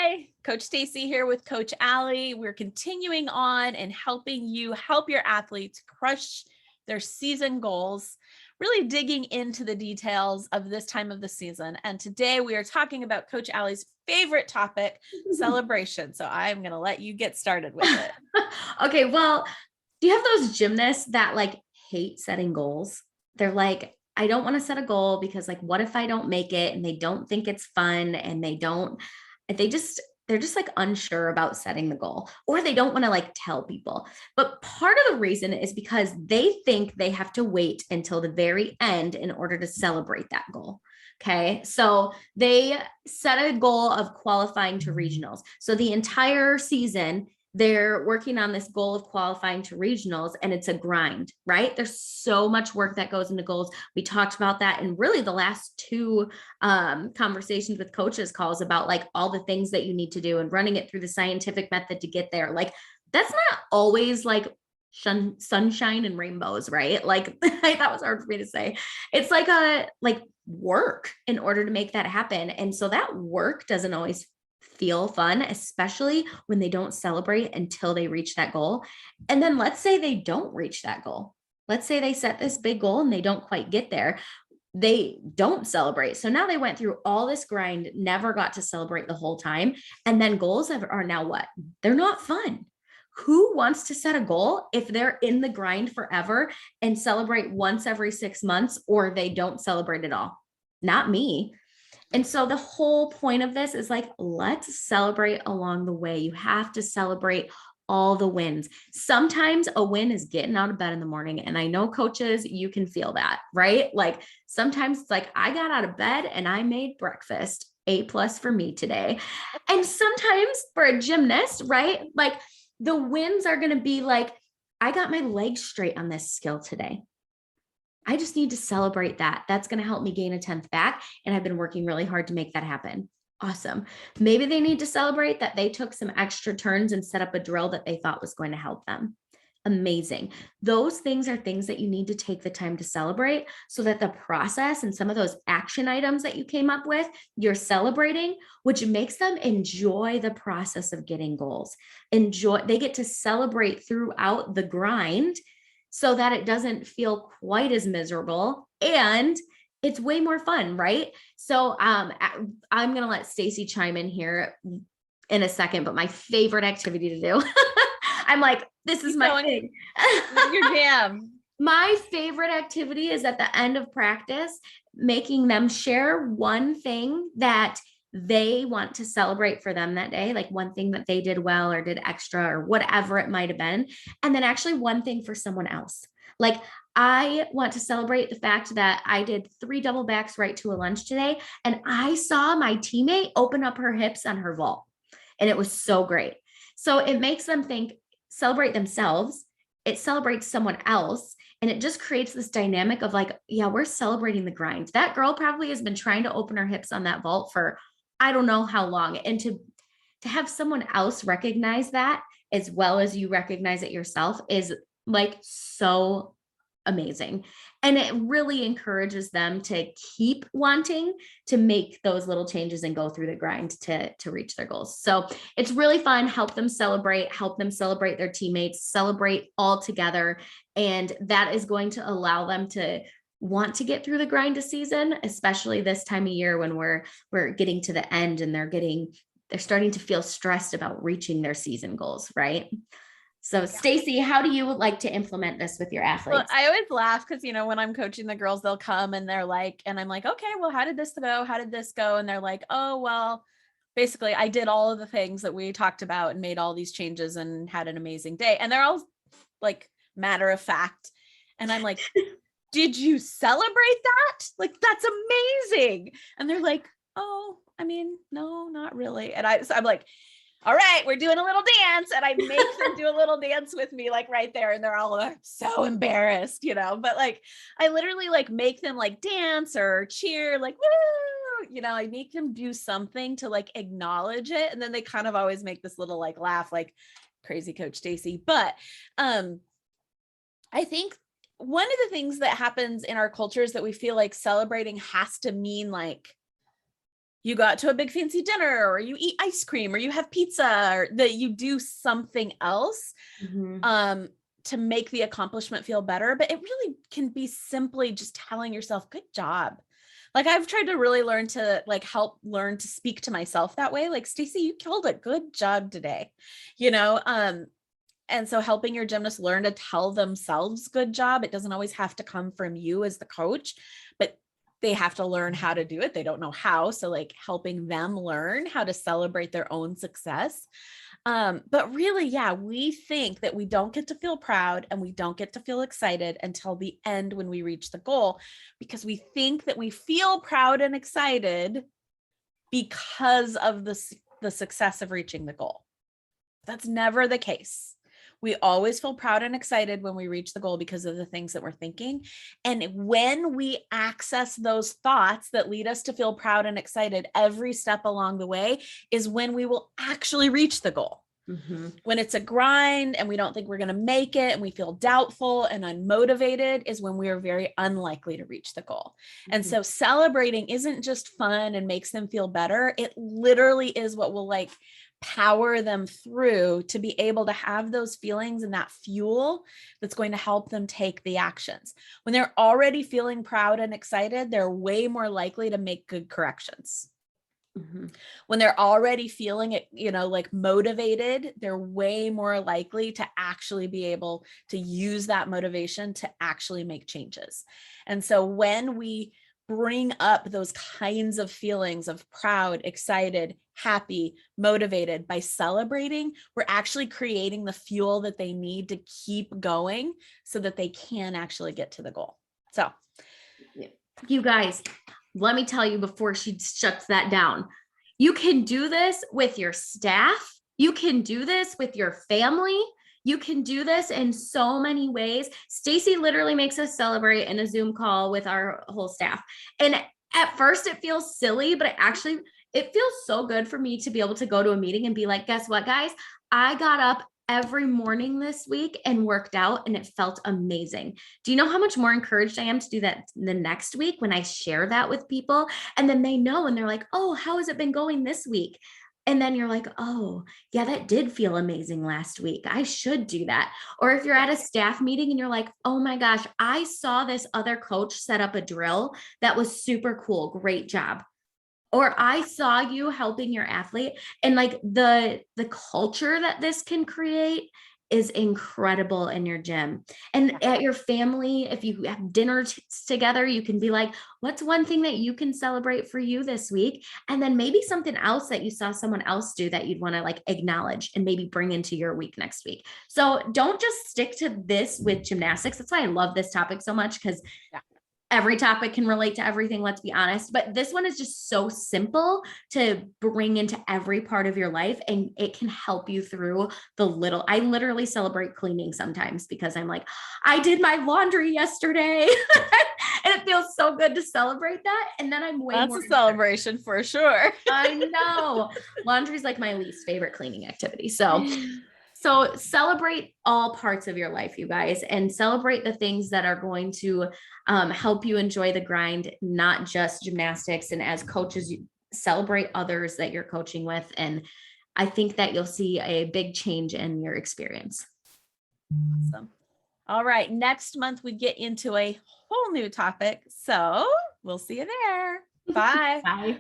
Hi, Coach Stacy here with Coach Allie. We're continuing on and helping you help your athletes crush their season goals, really digging into the details of this time of the season. And today we are talking about Coach Allie's favorite topic, celebration. So I'm going to let you get started with it. Okay, well, do you have those gymnasts that hate setting goals? They're like, I don't want to set a goal because what if I don't make it? And they don't think it's fun and they're just unsure about setting the goal, or they don't want to tell people. But part of the reason is because they think they have to wait until the very end in order to celebrate that goal. Okay. So they set a goal of qualifying to regionals. So the entire season, they're working on this goal of qualifying to regionals, and it's a grind, right? There's so much work that goes into goals. We talked about that in really the last two conversations with coaches calls about all the things that you need to do and running it through the scientific method to get there. That's not always sunshine and rainbows, right? That was hard for me to say. It's work in order to make that happen. And so that work doesn't always feel fun, especially when they don't celebrate until they reach that goal. And then let's say they don't reach that goal. Let's say they set this big goal and they don't quite get there. They don't celebrate. So now they went through all this grind, never got to celebrate the whole time. And then goals are now what? They're not fun. Who wants to set a goal if they're in the grind forever and celebrate once every 6 months, or they don't celebrate at all? Not me. And so the whole point of this is let's celebrate along the way. You have to celebrate all the wins. Sometimes a win is getting out of bed in the morning. And I know coaches, you can feel that, right? Sometimes it's I got out of bed and I made breakfast. A+ for me today. And sometimes for a gymnast, right? The wins are going to be I got my legs straight on this skill today. I just need to celebrate that. That's going to help me gain a 10th back. And I've been working really hard to make that happen. Awesome. Maybe they need to celebrate that they took some extra turns and set up a drill that they thought was going to help them. Amazing. Those things are things that you need to take the time to celebrate so that the process and some of those action items that you came up with, you're celebrating, which makes them enjoy the process of getting goals. They get to celebrate throughout the grind so that it doesn't feel quite as miserable and it's way more fun, right? So I'm going to let Stacy chime in here in a second, but my favorite activity to do, I'm this is my thing. Your jam. My favorite activity is at the end of practice, making them share one thing that they want to celebrate for them that day, one thing that they did well or did extra or whatever it might have been. And then actually one thing for someone else. I want to celebrate the fact that I did 3 double backs right to a lunge today. And I saw my teammate open up her hips on her vault. And it was so great. So it makes them celebrate themselves. It celebrates someone else. And it just creates this dynamic of yeah, we're celebrating the grind. That girl probably has been trying to open her hips on that vault for I don't know how long. And to have someone else recognize that as well as you recognize it yourself is so amazing. And it really encourages them to keep wanting to make those little changes and go through the grind to reach their goals. So it's really fun. Help them celebrate their teammates, celebrate all together. And that is going to allow them to want to get through the grind of season, especially this time of year when we're getting to the end and they're starting to feel stressed about reaching their season goals, right? So Stacy, how do you like to implement this with your athletes? Well, I always laugh because, when I'm coaching the girls, they'll come and they're and I'm okay, well, how did this go? How did this go? And they're oh, well, basically I did all of the things that we talked about and made all these changes and had an amazing day. And they're all matter of fact. And I'm did you celebrate that? That's amazing. And they're oh, no, not really. And I'm all right, we're doing a little dance. And I make them do a little dance with me, right there. And they're all so embarrassed, but I literally make them dance or cheer, woo, I make them do something to acknowledge it. And then they kind of always make this little laugh, crazy Coach Stacy. But I think one of the things that happens in our culture is that we feel celebrating has to mean you go out to a big fancy dinner, or you eat ice cream, or you have pizza, or that you do something else to make the accomplishment feel better. But it really can be simply just telling yourself, good job. Like I've tried to really learn to help learn to speak to myself that way. Like, Stacey, you killed it. Good job today. You know, and so helping your gymnasts learn to tell themselves good job. It doesn't always have to come from you as the coach, but they have to learn how to do it. They don't know how. So like helping them learn how to celebrate their own success. But really, yeah, we think that we don't get to feel proud and we don't get to feel excited until the end when we reach the goal, because we think that we feel proud and excited because of the success of reaching the goal. That's never the case. We always feel proud and excited when we reach the goal because of the things that we're thinking. And when we access those thoughts that lead us to feel proud and excited every step along the way is when we will actually reach the goal. When it's a grind and we don't think we're going to make it and we feel doubtful and unmotivated is when we are very unlikely to reach the goal. And so celebrating isn't just fun and makes them feel better. It literally is what will power them through to be able to have those feelings and that fuel that's going to help them take the actions. When they're already feeling proud and excited, they're way more likely to make good corrections. When they're already feeling it, motivated, they're way more likely to actually be able to use that motivation to actually make changes. And so when we bring up those kinds of feelings of proud, excited, happy, motivated by celebrating, we're actually creating the fuel that they need to keep going so that they can actually get to the goal. So you guys, let me tell you before she shuts that down, you can do this with your staff. You can do this with your family. You can do this in so many ways. Stacey literally makes us celebrate in a Zoom call with our whole staff. And at first it feels silly, but it feels so good for me to be able to go to a meeting and be like, guess what, guys? I got up every morning this week and worked out and it felt amazing. Do you know how much more encouraged I am to do that the next week when I share that with people? And then they know and they're like, oh, how has it been going this week? And then you're like, oh, yeah, that did feel amazing last week. I should do that. Or if you're at a staff meeting and you're like, oh my gosh, I saw this other coach set up a drill that was super cool. Great job. Or I saw you helping your athlete, and like the culture that this can create is incredible in your gym. And at your family, if you have dinner together, you can be like, what's one thing that you can celebrate for you this week? And then maybe something else that you saw someone else do that you'd want to acknowledge and maybe bring into your week next week. So don't just stick to this with gymnastics. That's why I love this topic so much, because every topic can relate to everything, let's be honest. But this one is just so simple to bring into every part of your life, and it can help you through I literally celebrate cleaning sometimes because I'm like, I did my laundry yesterday. And it feels so good to celebrate that. And then I'm way more. That's a celebration for sure. I know. Laundry is like my least favorite cleaning activity. So celebrate all parts of your life, you guys, and celebrate the things that are going to help you enjoy the grind, not just gymnastics. And as coaches, you celebrate others that you're coaching with. And I think that you'll see a big change in your experience. Awesome. All right. Next month, we get into a whole new topic. So we'll see you there. Bye. Bye.